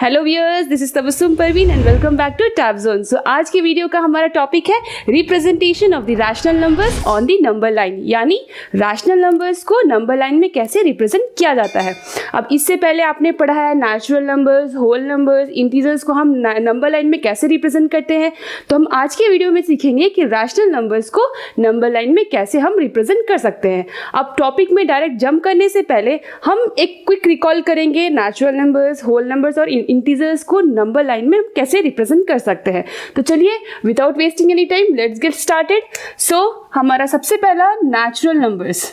Hello viewers, this is Tabassum Parveen and welcome back to Tab Zone. So आज के video का हमारा टॉपिक है representation of the rational numbers on the number line, यानी rational numbers को number line में कैसे रिप्रेजेंट किया जाता है। अब इससे पहले आपने पढ़ा है natural numbers, whole numbers, integers को हम नंबर लाइन में कैसे रिप्रेजेंट करते हैं। तो हम आज के वीडियो में सीखेंगे कि रैशनल नंबर्स को नंबर लाइन में कैसे हम रिप्रेजेंट कर सकते हैं। अब टॉपिक में डायरेक्ट जंप करने से पहले हम एक क्विक रिकॉल करेंगे नेचुरल नंबर्स, होल नंबर्स और इंटीजर्स को नंबर लाइन में कैसे रिप्रेजेंट कर सकते हैं। तो चलिए without wasting any time let's get started. So हमारा सबसे पहला नेचुरल नंबर्स।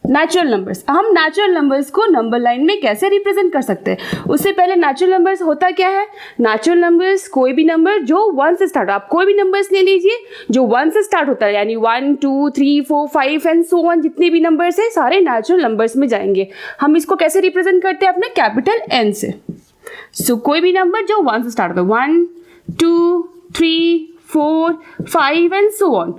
हम नेचुरल नंबर्स को नंबर लाइन में कैसे रिप्रेजेंट कर सकते हैं। उससे पहले नेचुरल नंबर्स होता क्या है। नेचुरल नंबर्स कोई भी नंबर जो 1 से स्टार्ट, आप कोई भी नंबर्स ले लीजिए जो 1 से स्टार्ट होता है, यानी 1 2 3 4 5 एंड सो ऑन, जितने भी नंबर्स है सारे नेचुरल नंबर्स में जाएंगे। हम इसको कैसे रिप्रेजेंट करते हैं अपने कैपिटल N से। सो कोई भी नंबर जो 1 से स्टार्ट होता है, 1 2 3 4 5 एंड सो ऑन,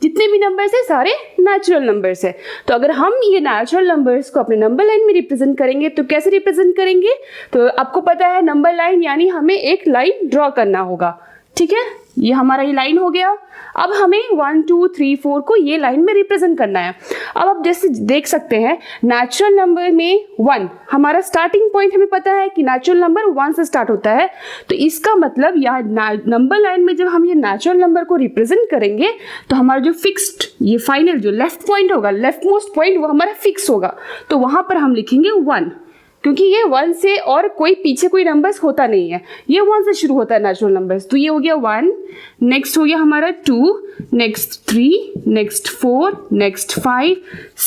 जितने भी नंबर्स है सारे नेचुरल नंबर्स है। तो अगर हम ये नेचुरल नंबर्स को अपने नंबर लाइन में रिप्रेजेंट करेंगे तो कैसे रिप्रेजेंट करेंगे। तो आपको पता है नंबर लाइन यानी हमें एक लाइन ड्रॉ करना होगा, ठीक है। ये हमारा ये लाइन हो गया। अब हमें 1 2 3 4 को ये लाइन में रिप्रेजेंट करना है। अब आप जैसे देख सकते हैं नेचुरल नंबर में 1 हमारा स्टार्टिंग पॉइंट, हमें पता है कि नेचुरल नंबर 1 से स्टार्ट होता है। तो इसका मतलब यहाँ नंबर लाइन में जब हम ये नेचुरल नंबर को रिप्रेजेंट करेंगे तो हमारा जो फिक्स्ड, ये फाइनल जो लेफ्ट पॉइंट होगा, लेफ्ट मोस्ट पॉइंट, वो हमारा फिक्स होगा। तो वहां पर हम लिखेंगे 1, क्योंकि ये 1 से और कोई पीछे कोई नंबर्स होता नहीं है, ये 1 से शुरू होता है नेचुरल नंबर्स। तो ये हो गया 1, नेक्स्ट हो गया हमारा 2, next 3, next 4, next 5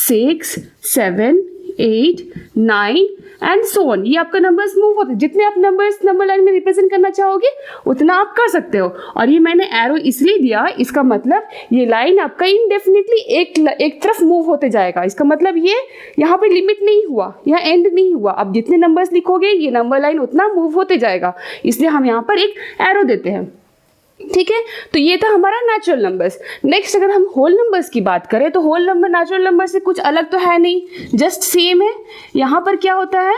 6 7 8 9 and so on. ये आपका नंबर्स मूव होते हैं। जितने आप नंबर्स नंबर लाइन में रिप्रेजेंट करना चाहोगे उतना आप कर सकते हो। और ये मैंने एरो इसलिए दिया, इसका मतलब ये लाइन आपका इनडेफिनेटली एक तरफ मूव होते जाएगा। इसका मतलब ये यहाँ पे लिमिट नहीं हुआ, यहाँ एंड नहीं हुआ। अब जितने नंबर्स लिखोगे ये नंबर लाइन उतना मूव होते जाएगा, इसलिए हम यहाँ पर एक एरो देते हैं, ठीक है। तो ये था हमारा नेचुरल नंबर्स। नेक्स्ट अगर हम होल नंबर्स की बात करें तो होल नंबर नेचुरल नंबर से कुछ अलग तो है नहीं, जस्ट सेम है। यहाँ पर क्या होता है,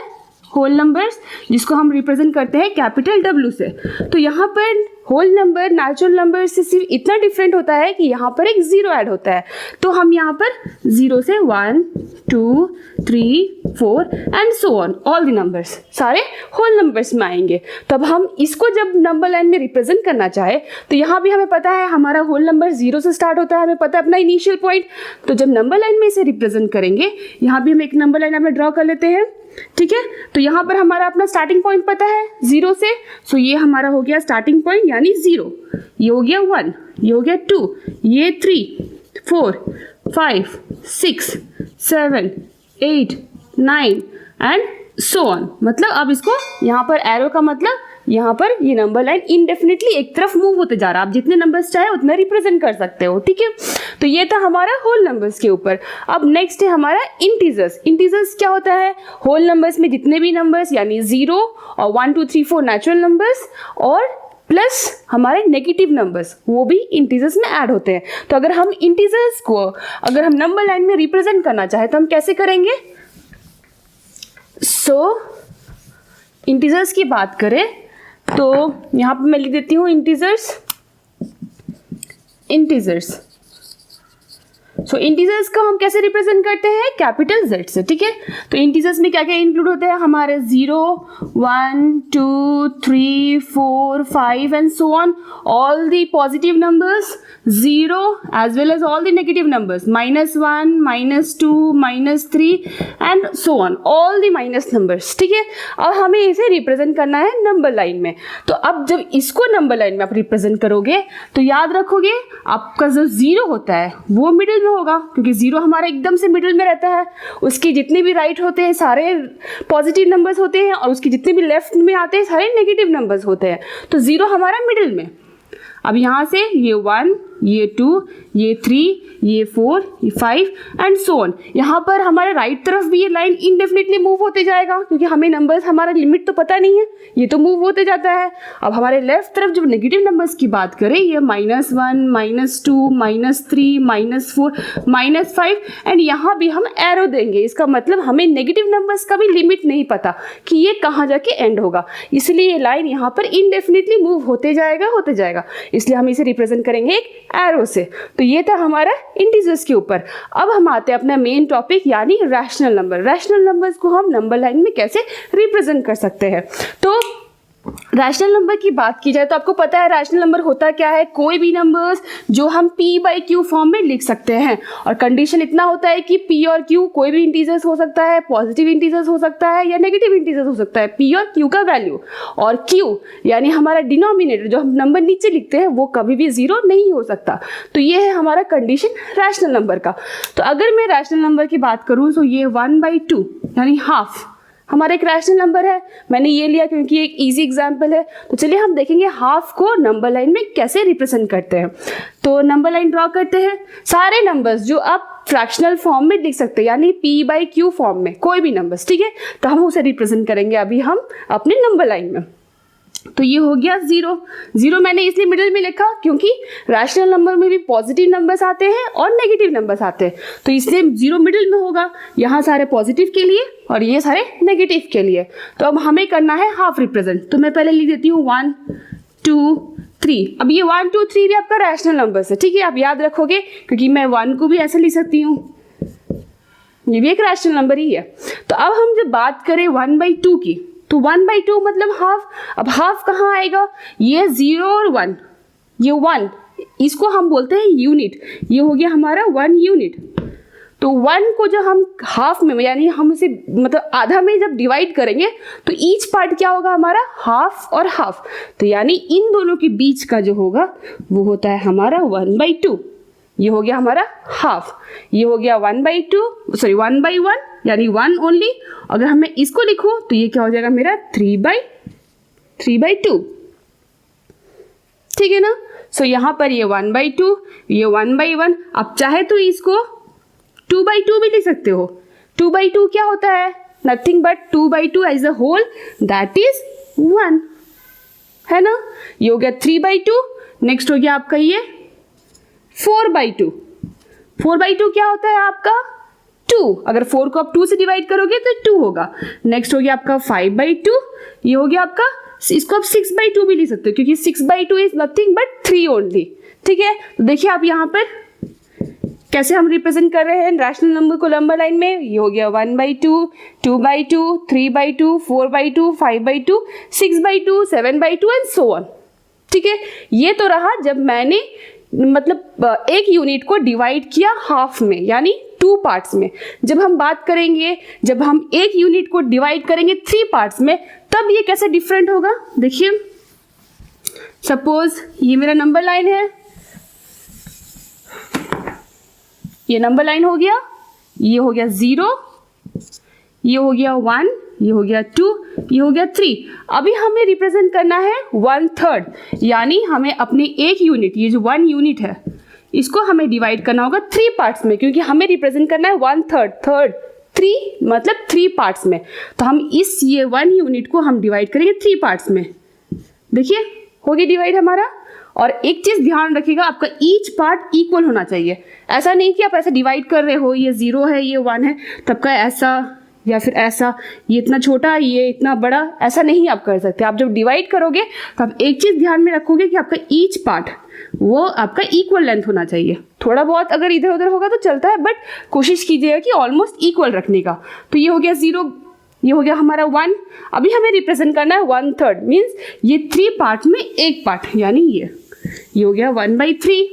होल नंबर्स जिसको हम रिप्रेजेंट करते हैं कैपिटल W से। तो यहाँ पर होल नंबर नेचुरल नंबर से सिर्फ इतना डिफरेंट होता है कि यहाँ पर एक 0 ऐड होता है। तो हम यहाँ पर 0 से 1 2 3 4 and so on, all the numbers सारे होल नंबर्स में आएंगे। तब हम इसको जब नंबर लाइन में रिप्रेजेंट करना चाहे तो यहाँ भी हमें पता है हमारा होल नंबर 0 से स्टार्ट होता है, हमें पता है अपना इनिशियल पॉइंट। तो जब नंबर लाइन में इसे रिप्रेजेंट करेंगे, यहाँ भी हम एक नंबर लाइन अपने ड्रॉ कर लेते हैं, ठीक है। तो यहाँ पर हमारा अपना स्टार्टिंग पॉइंट पता है 0 से। सो ये हमारा हो गया स्टार्टिंग पॉइंट यानी 0, ये हो गया 1, ये हो गया 2, ये 3 4 5 6 7 8 9 एंड सो ऑन। मतलब अब इसको यहाँ पर एरो का मतलब यहाँ पर ये नंबर लाइन इनडेफिनेटली एक तरफ मूव होते जा रहा है। आप जितने नंबर्स चाहे उतना रिप्रेजेंट कर सकते हो, ठीक है। तो ये था हमारा होल नंबर्स के ऊपर। अब नेक्स्ट है हमारा इंटीजर्स। इंटीजर्स क्या होता है, होल नंबर्स में जितने भी नंबर्स यानी 0 और 1 2 3 4 नेचुरल नंबर्स और प्लस हमारे नेगेटिव नंबर्स, वो भी इंटीजर्स में ऐड होते हैं। तो अगर हम इंटीजर्स को अगर हम नंबर लाइन में रिप्रेजेंट करना चाहे तो हम कैसे करेंगे। सो इंटीजर्स की बात करें तो यहाँ पे मैं लिख देती हूँ इंटीजर्स। सो इंटीजर्स को हम कैसे रिप्रेजेंट करते हैं, कैपिटल Z से, ठीक है। तो इंटीजर्स में क्या क्या इंक्लूड होते हैं हमारे 0 1 2 3 4 5 and so on, all the positive numbers 0 as well as all the negative numbers -1 -2 -3 and so on, all the minus numbers, ठीक है। अब हमें इसे रिप्रेजेंट करना है नंबर लाइन में। तो अब जब इसको नंबर लाइन में आप रिप्रेजेंट करोगे तो याद रखोगे आपका जो 0 होता है वो मिडिल में होगा, क्योंकि 0 हमारा एकदम से मिडिल में रहता है। उसके जितने भी राइट होते हैं सारे पॉजिटिव नंबर्स होते हैं और उसके जितने भी लेफ्ट में आते हैं सारे नेगेटिव नंबर्स होते हैं। तो 0 हमारा मिडिल में। अब यहाँ से ये 1 ये 2, ये 3, ये 4, ये 5 एंड सो ऑन। यहाँ पर हमारे राइट तरफ भी ये लाइन इनडेफिनेटली मूव होते जाएगा, क्योंकि हमें नंबर्स, हमारा लिमिट तो पता नहीं है, ये तो मूव होते जाता है। अब हमारे लेफ्ट तरफ जब नेगेटिव नंबर्स की बात करें, ये -1, -2, -3, -4, -5 एंड यहाँ भी हम एरो देंगे। इसका मतलब हमें नेगेटिव नंबर्स का भी लिमिट नहीं पता कि ये कहाँ जाके एंड होगा, इसलिए ये लाइन यहाँ पर इनडेफिनेटली मूव होते जाएगा, इसलिए हम इसे रिप्रेजेंट करेंगे एक एरो से। तो ये था हमारा इंटीजर्स के ऊपर। अब हम आते हैं अपना मेन टॉपिक यानी रैशनल नंबर। रैशनल नंबर्स को हम नंबर लाइन में कैसे रिप्रेजेंट कर सकते हैं। तो रैशनल नंबर की बात की जाए तो आपको पता है रैशनल नंबर होता क्या है, कोई भी नंबर्स जो हम p/q फॉर्म में लिख सकते हैं। और कंडीशन इतना होता है कि p और q कोई भी इंटीजर्स हो सकता है, पॉजिटिव इंटीजर्स हो सकता है या नेगेटिव इंटीजर्स हो सकता है, p और q का वैल्यू। और q यानी हमारा डिनोमिनेटर जो हम नंबर नीचे लिखते हैं वो कभी भी 0 नहीं हो सकता। तो ये है हमारा कंडीशन रैशनल नंबर का। तो अगर मैं रैशनल नंबर की बात करूँ तो ये 1/2 यानी हाफ हमारा एक रैशनल नंबर है। मैंने ये लिया क्योंकि एक इजी एग्जांपल है। तो चलिए हम देखेंगे हाफ को नंबर लाइन में कैसे रिप्रेजेंट करते हैं। तो नंबर लाइन ड्रॉ करते हैं। सारे नंबर्स जो आप फ्रैक्शनल फॉर्म में लिख सकते हैं यानी p/q फॉर्म में, कोई भी नंबर्स, ठीक है, तो हम उसे रिप्रेजेंट करेंगे अभी हम अपने नंबर लाइन में। तो ये हो गया 0 मैंने इसलिए मिडिल में लिखा क्योंकि रैशनल नंबर में भी पॉजिटिव नंबर्स आते हैं और नेगेटिव नंबर्स आते हैं, तो इसलिए 0 मिडिल में होगा। यहाँ सारे पॉजिटिव के लिए और ये सारे नेगेटिव के लिए। तो अब हमें करना है हाफ रिप्रेजेंट। तो मैं पहले लिख देती हूँ 1, 2, 3। अब ये 1, 2, 3 भी आपका रैशनल नंबर है, ठीक है, आप याद रखोगे क्योंकि मैं 1 को भी ऐसे लिख सकती हूँ, ये भी एक रैशनल नंबर ही है। तो अब हम जब बात करें 1/2 की, तो 1/2 मतलब हाफ। अब हाफ कहाँ आएगा, ये 0 और 1, ये 1, इसको हम बोलते हैं यूनिट, ये हो गया हमारा 1 यूनिट। तो 1 को जब हम हाफ में यानी हम उसे मतलब आधा में जब डिवाइड करेंगे तो ईच पार्ट क्या होगा हमारा, हाफ और हाफ। तो यानी इन दोनों के बीच का जो होगा वो होता है हमारा 1/2। ये हो गया हमारा हाफ, ये हो गया 1/1 यानी 1 ओनली। अगर हमें इसको लिखूं तो ये क्या हो जाएगा मेरा 3/2, ठीक है ना। सो यहाँ पर ये 1/2, ये 1/1। आप चाहे तो इसको 2/2 भी लिख सकते हो। 2/2 क्या होता है, nothing but 2/2 as a whole, that is 1, है ना। ये हो गया 3/2। नेक्स्ट हो गया आपका ये 4/2। 4/2 क्या होता है आपका 2, अगर 4 को आप 2 से डिवाइड करोगे तो 2 होगा। नेक्स्ट हो गया आपका 5/2, ये हो गया आपका, इसको आप 6/2 भी लिख सकते हो क्योंकि 6/2 इज नथिंग बट 3 ओनली, ठीक है। तो देखिए आप यहाँ पर कैसे हम रिप्रेजेंट कर रहे हैं रैशनल नंबर को नंबर लाइन में। ये हो गया 1/2, 2/2, 3/2, 4/2, 5/2, 6/2, 7/2 एंड सो ऑन, ठीक है। ये तो रहा जब मैंने मतलब एक यूनिट को डिवाइड किया हाफ में यानी 2 पार्ट्स में। जब हम बात करेंगे, जब हम एक यूनिट को डिवाइड करेंगे 3 पार्ट्स में, तब ये कैसे डिफरेंट होगा। देखिए सपोज ये मेरा नंबर लाइन है, ये नंबर लाइन हो गया, ये हो गया 0, ये हो गया 1, ये हो गया 2, ये हो गया 3। अभी हमें रिप्रेजेंट करना है 1/3 यानी हमें अपने एक यूनिट, ये जो 1 यूनिट है, इसको हमें डिवाइड करना होगा 3 पार्ट्स में क्योंकि हमें रिप्रेजेंट करना है 1/3, 3 मतलब 3 पार्ट्स में। तो हम इस ये 1 यूनिट को हम डिवाइड करेंगे 3 पार्ट्स में। देखिए हो गया डिवाइड हमारा। और एक चीज ध्यान रखिएगा, आपका ईच पार्ट इक्वल होना चाहिए। ऐसा नहीं कि आप ऐसे डिवाइड कर रहे हो, ये 0 है ये 1 है, तब का ऐसा या फिर ऐसा, ये इतना छोटा ये इतना बड़ा, ऐसा नहीं आप कर सकते। आप जब डिवाइड करोगे तो आप एक चीज ध्यान में रखोगे कि आपका ईच पार्ट वो आपका इक्वल लेंथ होना चाहिए। थोड़ा बहुत अगर इधर उधर होगा तो चलता है, बट कोशिश कीजिएगा कि ऑलमोस्ट इक्वल रखने का। तो ये हो गया 0, ये हो गया हमारा 1। अभी हमें रिप्रेजेंट करना है 1/3 मीन्स ये 3 पार्ट में एक पार्ट यानी ये हो गया 1/3।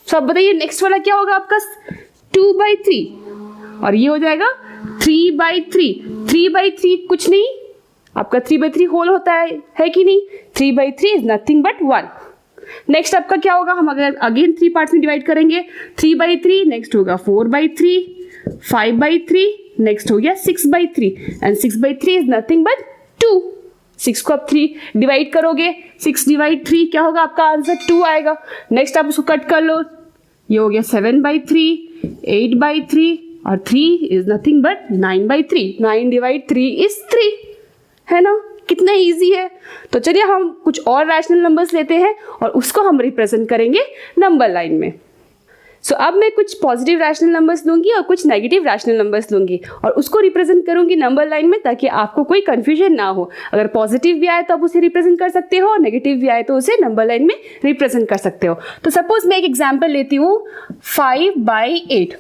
तो अब बताइए नेक्स्ट वाला क्या होगा आपका 2/3 और ये हो जाएगा 3/3। 3/3 कुछ नहीं, आपका 3/3 होल होता है कि नहीं। 3/3 इज नथिंग बट 1। नेक्स्ट आपका क्या होगा, हम अगर अगेन 3 पार्ट्स में डिवाइड करेंगे 3/3, नेक्स्ट होगा 4/3, 5/3, नेक्स्ट हो गया 6/3 एंड 6/3 इज नथिंग बट 2। 6 को आप 3 डिवाइड करोगे, 6 डिवाइड 3 क्या होगा, आपका आंसर 2 आएगा। नेक्स्ट आप उसको कट कर लो, ये हो गया 7/3, 8/3 और 3 is nothing but 9/3। 9 divide 3 is 3, है ना, कितना इजी है। तो चलिए हम कुछ और रैशनल नंबर्स लेते हैं और उसको हम रिप्रेजेंट करेंगे नंबर लाइन में। सो अब मैं कुछ पॉजिटिव रैशनल नंबर्स लूँगी और कुछ नेगेटिव रैशनल नंबर्स लूँगी और उसको रिप्रेजेंट करूँगी नंबर लाइन में, ताकि आपको कोई कन्फ्यूजन ना हो। अगर पॉजिटिव भी आए तो आप उसे रिप्रेजेंट कर सकते हो और नेगेटिव भी आए तो उसे नंबर लाइन में रिप्रेजेंट कर सकते हो। तो सपोज मैं एक एग्जाम्पल लेती हूँ 5/8।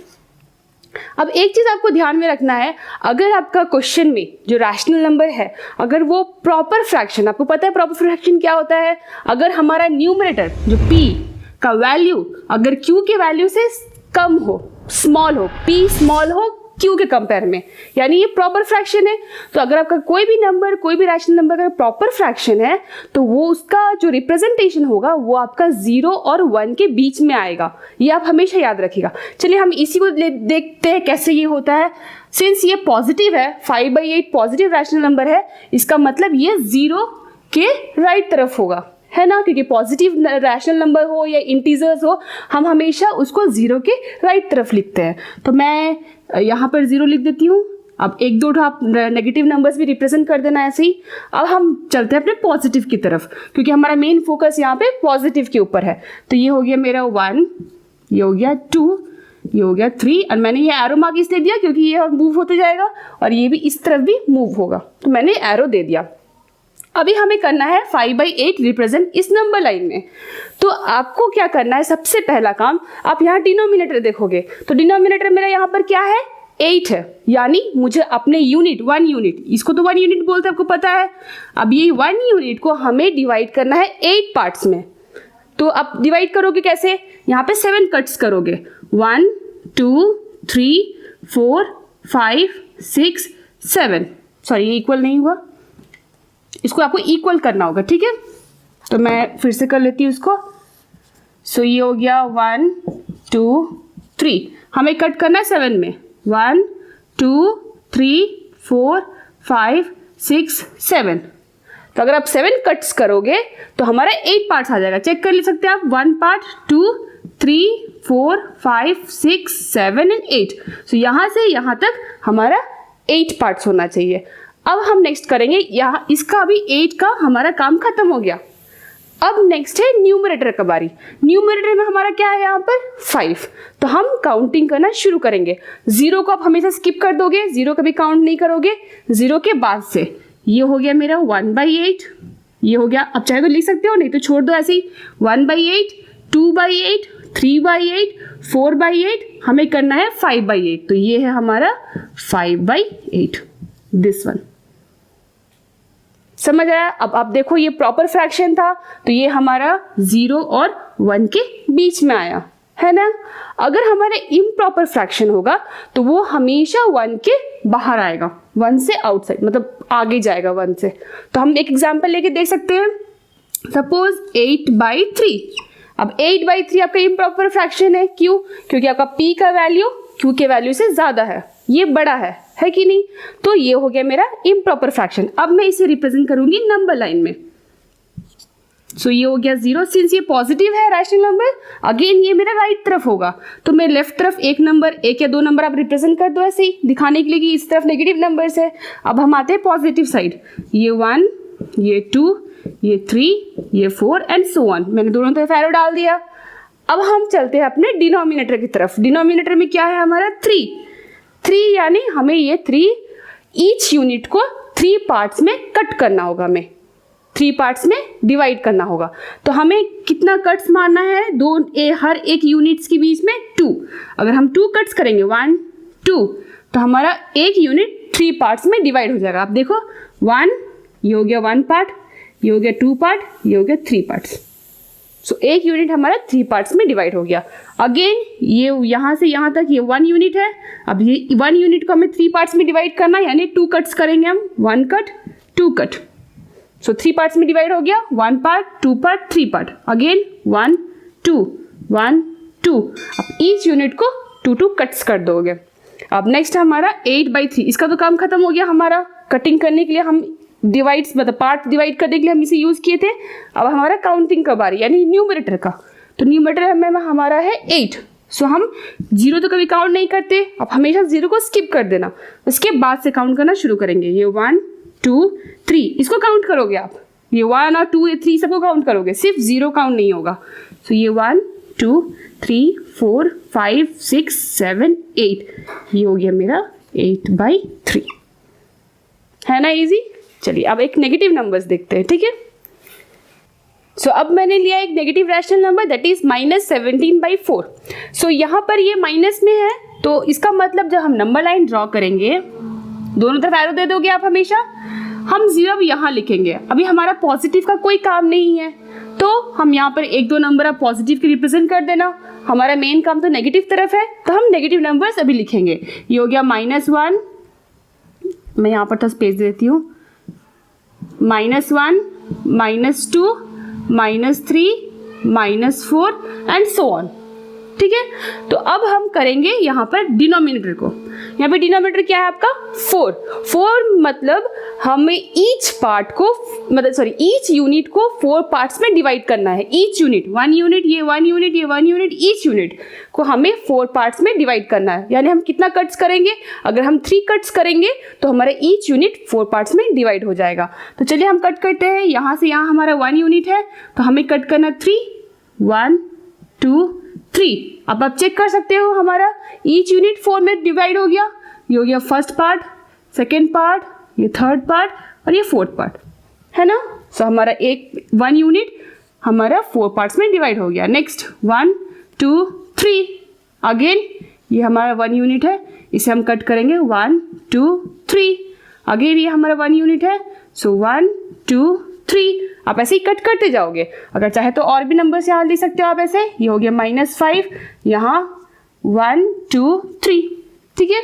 अब एक चीज़ आपको ध्यान में रखना है, अगर आपका क्वेश्चन में जो रैशनल नंबर है अगर वो प्रॉपर फ्रैक्शन, आपको पता है प्रॉपर फ्रैक्शन क्या होता है, अगर हमारा न्यूमरेटर जो p का वैल्यू अगर q के वैल्यू से कम हो, स्मॉल हो, p स्मॉल हो q के कंपेयर में, यानी ये प्रॉपर फ्रैक्शन है। तो अगर आपका कोई भी नंबर, कोई भी रैशनल नंबर अगर प्रॉपर फ्रैक्शन है तो वो उसका जो रिप्रेजेंटेशन होगा वो आपका 0 और 1 के बीच में आएगा, ये आप हमेशा याद रखिएगा। चलिए हम इसी को देखते हैं कैसे ये होता है। सिंस ये पॉजिटिव है, 5/8 पॉजिटिव रैशनल नंबर है, इसका मतलब ये 0 के राइट तरफ होगा, है ना, क्योंकि पॉजिटिव रैशनल नंबर हो या इंटीजर्स हो हम हमेशा उसको 0 के राइट तरफ लिखते हैं। तो मैं यहाँ पर 0 लिख देती हूँ। अब 1-2 आप नेगेटिव नंबर्स भी रिप्रेजेंट कर देना ऐसे ही। अब हम चलते हैं अपने पॉजिटिव की तरफ, क्योंकि हमारा मेन फोकस यहाँ पे पॉजिटिव के ऊपर है। तो ये हो गया मेरा 1, ये हो गया 2, ये हो गया 3 और मैंने ये एरो मार्क इसलिए दिया क्योंकि ये मूव होते जाएगा और ये भी इस तरफ भी मूव होगा, तो मैंने एरो दे दिया। अभी हमें करना है 5/8 रिप्रेजेंट इस नंबर लाइन में। तो आपको क्या करना है, सबसे पहला काम, आप यहाँ डिनोमिनेटर देखोगे तो डिनोमिनेटर मेरा यहाँ पर क्या है, 8 है, यानी मुझे अपने यूनिट 1 यूनिट, इसको तो 1 यूनिट बोलते हैं आपको पता है। अब ये 1 यूनिट को हमें डिवाइड करना है 8 पार्ट्स में। तो आप डिवाइड करोगे कैसे, यहाँ पे 7 कट्स करोगे, 1 2 3 4 5 6 7, सॉरी ये इक्वल नहीं हुआ, इसको आपको इक्वल करना होगा, ठीक है। तो मैं फिर से कर लेती हूँ इसको। सो ये हो गया 1 2 3, हमें कट करना है 7 में, 1 2 3 4 5 6 7। तो अगर आप 7 कट्स करोगे तो हमारा 8 पार्ट्स आ जाएगा, चेक कर ले सकते हैं आप, 1 पार्ट 2 3 4 5 6 7 एंड 8। सो यहाँ से यहाँ तक हमारा 8 पार्ट्स होना चाहिए। अब हम नेक्स्ट करेंगे, यहाँ इसका अभी 8 का हमारा काम खत्म हो गया। अब नेक्स्ट है न्यूमरेटर का बारी। न्यूमरेटर में हमारा क्या है यहाँ पर 5, तो हम काउंटिंग करना शुरू करेंगे। 0 को आप हमेशा स्किप कर दोगे, 0 कभी काउंट नहीं करोगे, 0 के बाद से ये हो गया मेरा 1/8, ये हो गया, अब चाहे तो लिख सकते हो नहीं तो छोड़ दो ऐसे ही, 1/8 2/8 3/8 4/8, हमें करना है 5/8, तो ये है हमारा 5/8, दिस वन। समझ आया। अब आप देखो ये प्रॉपर फ्रैक्शन था तो ये हमारा 0 और 1 के बीच में आया, है ना। अगर हमारे इम्प्रॉपर फ्रैक्शन होगा तो वो हमेशा 1 के बाहर आएगा, 1 से आउटसाइड, मतलब आगे जाएगा 1 से। तो हम एक एग्जांपल लेके देख सकते हैं, सपोज 8/3। अब 8/3 आपका इम्प्रॉपर फ्रैक्शन है, क्यों, क्योंकि आपका p का वैल्यू q के वैल्यू से ज्यादा है, ये बड़ा है कि नहीं। तो ये हो गया मेरा इम्प्रॉपर फ्रैक्शन। अब मैं इसे रिप्रेजेंट करूंगी नंबर लाइन में। सो ये हो गया 0, सिंस ये पॉजिटिव है रैशनल नंबर, अगेन ये मेरा राइट तरफ होगा, तो मैं लेफ्ट तरफ एक नंबर, 1 या 2 नंबर आप रिप्रेजेंट कर दो ऐसे ही दिखाने के लिए कि इस तरफ नेगेटिव नंबर्स है। अब हम आते हैं पॉजिटिव साइड, ये 1 ये 2 ये 3 ये 4 एंड सो ऑन, मैंने दोनों तरफ एरो डाल दिया। अब हम चलते हैं अपने डिनोमिनेटर की तरफ। डिनोमिनेटर में क्या है हमारा 3, यानी हमें ये 3 ईच यूनिट को 3 पार्ट्स में कट करना होगा, हमें 3 पार्ट्स में डिवाइड करना होगा। तो हमें कितना कट्स मारना है, हर एक यूनिट्स के बीच में 2। अगर हम 2 कट्स करेंगे 1 2, तो हमारा एक यूनिट 3 पार्ट्स में डिवाइड हो जाएगा। आप देखो 1, ये हो गया 1 पार्ट, ये हो गया 2 पार्ट, ये हो गया 3 पार्ट्स। सो एक यूनिट हमारा 3 पार्ट्स में डिवाइड हो गया। अगेन ये यहाँ से यहाँ तक ये 1 यूनिट है। अब ये 1 यूनिट को हमें 3 पार्ट्स में डिवाइड करना है, यानी 2 कट्स करेंगे हम, 1 कट 2 कट। सो 3 पार्ट्स में डिवाइड हो गया, 1 पार्ट 2 पार्ट 3 पार्ट, अगेन 1 2 1 2। अब ईच यूनिट को 2 कट्स कर दोगे। अब नेक्स्ट हमारा 8/3, इसका तो काम खत्म हो गया हमारा। कटिंग करने के लिए हम डिवाइड्स मतलब पार्ट डिवाइड करने के लिए हम इसे यूज़ किए थे। अब हमारा काउंटिंग का बारी यानी न्यूमरेटर का, तो न्यूमरेटर में हमारा है 8। सो हम 0 तो कभी काउंट नहीं करते, अब हमेशा 0 को स्किप कर देना, उसके बाद से काउंट करना शुरू करेंगे। ये 1 2 3 इसको काउंट करोगे आप, ये 1 और 2 3 सबको काउंट करोगे, सिर्फ 0 काउंट नहीं होगा। सो ये 1 2 3 4 5 6 7 8, ये हो गया मेरा 8/3, है ना इजी। चलिए अब एक नेगेटिव नंबर्स देखते हैं, ठीक है। सो अब मैंने लिया एक negative rational number that is -17/4। सो यहाँ पर ये माइनस में है, तो इसका मतलब जब हम नंबर लाइन ड्रॉ करेंगे, दोनों तरफ एरो दे दोगे आप हमेशा, हम 0 अब यहाँ लिखेंगे। अभी हमारा पॉजिटिव का कोई काम नहीं है, तो हम यहाँ पर 1-2 नंबर आप पॉजिटिव के रिप्रेजेंट कर देना। हमारा मेन काम तो नेगेटिव तरफ है, तो हम नेगेटिव नंबर्स अभी लिखेंगे। ये हो गया -1, मैं यहाँ पर तो स्पेस देती हूँ, -1 -2 -3 -4 एंड सो ऑन, ठीक है। तो अब हम करेंगे यहाँ पर डिनोमिनेटर को। यहाँ पे डिनोमिनेटर क्या है आपका 4 मतलब हमें ईच पार्ट को ईच यूनिट को 4 पार्ट्स में डिवाइड करना है। ईच यूनिट 1 यूनिट, ये 1 यूनिट, ये 1 यूनिट, ईच यूनिट को हमें 4 पार्ट्स में डिवाइड करना है। यानी हम कितना कट्स करेंगे, अगर हम 3 कट्स करेंगे तो हमारा ईच यूनिट 4 पार्ट्स में डिवाइड हो जाएगा। तो चलिए हम कट करते हैं, यहाँ से यहाँ हमारा 1 यूनिट है, तो हमें कट करना 3 1 2 3। अब आप चेक कर सकते हो हमारा ईच यूनिट 4 में डिवाइड हो गया। ये हो गया फर्स्ट पार्ट, सेकेंड पार्ट, ये थर्ड पार्ट और ये फोर्थ पार्ट, है ना। सो हमारा 1 यूनिट हमारा 4 पार्ट्स में डिवाइड हो गया। नेक्स्ट 1 2 3, अगेन ये हमारा 1 यूनिट है, इसे हम कट करेंगे 1 2 3। अगेन ये हमारा 1 यूनिट है, सो 1 2 3। आप ऐसे ही कट करते जाओगे, अगर चाहे तो और भी नंबर्स यहाँ लिख सकते हो आप ऐसे। ये हो गया -5, यहाँ 1 2 3, ठीक है।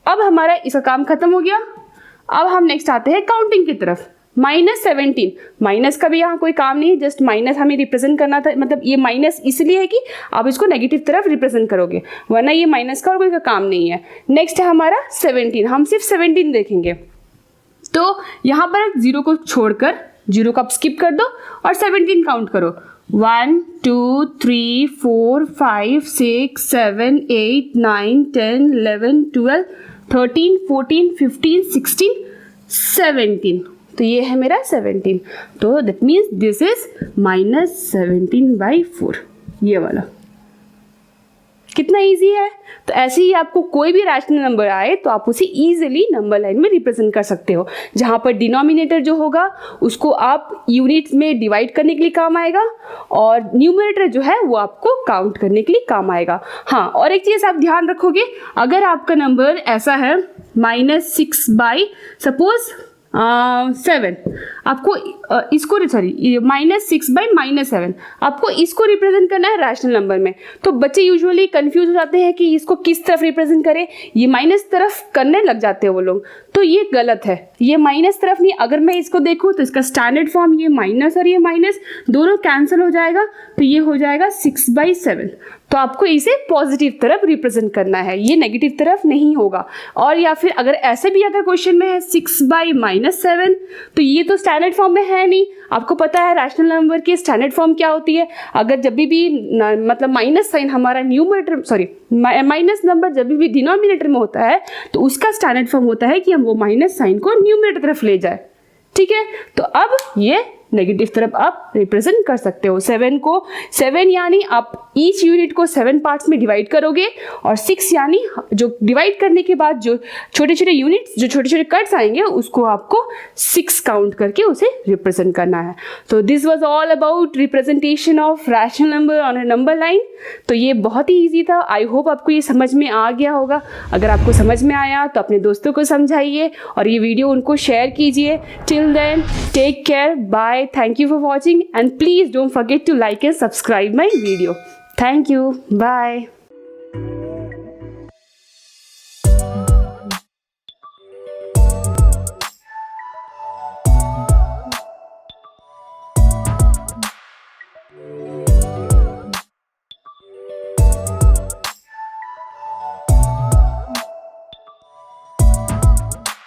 अब हमारा इसका काम खत्म हो गया। अब हम नेक्स्ट आते हैं काउंटिंग की तरफ। -17, माइनस का भी यहाँ कोई काम नहीं है, जस्ट माइनस हमें रिप्रेजेंट करना था, मतलब ये माइनस इसलिए है कि आप इसको नेगेटिव तरफ रिप्रेजेंट करोगे, वरना ये माइनस का और कोई का काम नहीं है। नेक्स्ट है हमारा 17, हम सिर्फ 17 देखेंगे, तो यहाँ पर 0 को छोड़कर 0 को आप स्किप कर दो और 17 काउंट करो। 1 2 3 4 5 6 7 8 9 10 11 12 13 14 15 16 17, तो ये है मेरा 17। तो दैट मीन्स दिस इज -17/4, ये वाला। कितना इजी है। तो ऐसे ही आपको कोई भी रैशनल नंबर आए तो आप उसे इजीली नंबर लाइन में रिप्रेजेंट कर सकते हो, जहाँ पर डिनोमिनेटर जो होगा उसको आप यूनिट्स में डिवाइड करने के लिए काम आएगा और न्यूमरेटर जो है वो आपको काउंट करने के लिए काम आएगा। हाँ, और एक चीज़ आप ध्यान रखोगे, अगर आपका नंबर ऐसा है -6/7, आपको इसको -6/-7 आपको इसको रिप्रेजेंट करना है रैशनल नंबर में। तो बच्चे यूजुअली कंफ्यूज हो जाते हैं कि इसको किस तरफ रिप्रेजेंट करें, ये माइनस तरफ करने लग जाते हैं वो लोग, तो ये गलत है। ये माइनस तरफ नहीं, अगर मैं इसको देखूँ तो इसका स्टैंडर्ड फॉर्म ये माइनस और ये माइनस दोनों कैंसिल हो जाएगा, तो ये हो जाएगा 6/7। तो आपको इसे पॉजिटिव तरफ रिप्रेजेंट करना है, ये नेगेटिव तरफ नहीं होगा। और या फिर अगर ऐसे भी अगर क्वेश्चन में है 6/-7, तो ये तो स्टैंडर्ड फॉर्म में है नहीं। आपको पता है रैशनल नंबर की स्टैंडर्ड फॉर्म क्या होती है। अगर जब भी मतलब माइनस साइन हमारा माइनस नंबर जब भी डिनोमिनेटर में होता है तो उसका स्टैंडर्ड फॉर्म होता है कि हम वो माइनस साइन को न्यूमरेटर तरफ ले जाए, ठीक है। तो अब ये नेगेटिव तरफ आप रिप्रेजेंट कर सकते हो। 7 यानी आप ईच यूनिट को 7 पार्ट्स में डिवाइड करोगे और 6 यानी जो डिवाइड करने के बाद जो छोटे छोटे यूनिट्स, जो छोटे छोटे कट्स आएंगे उसको आपको 6 काउंट करके उसे रिप्रेजेंट करना है। तो this was all about representation of rational number on a number line. तो ये बहुत ही ईजी था। आई होप आपको ये समझ में आ गया होगा। अगर आपको समझ में आया तो अपने दोस्तों को समझाइए और ये वीडियो उनको शेयर कीजिए। Till then, take care, bye, thank you for watching and please don't forget to like and subscribe my video. Thank you, bye.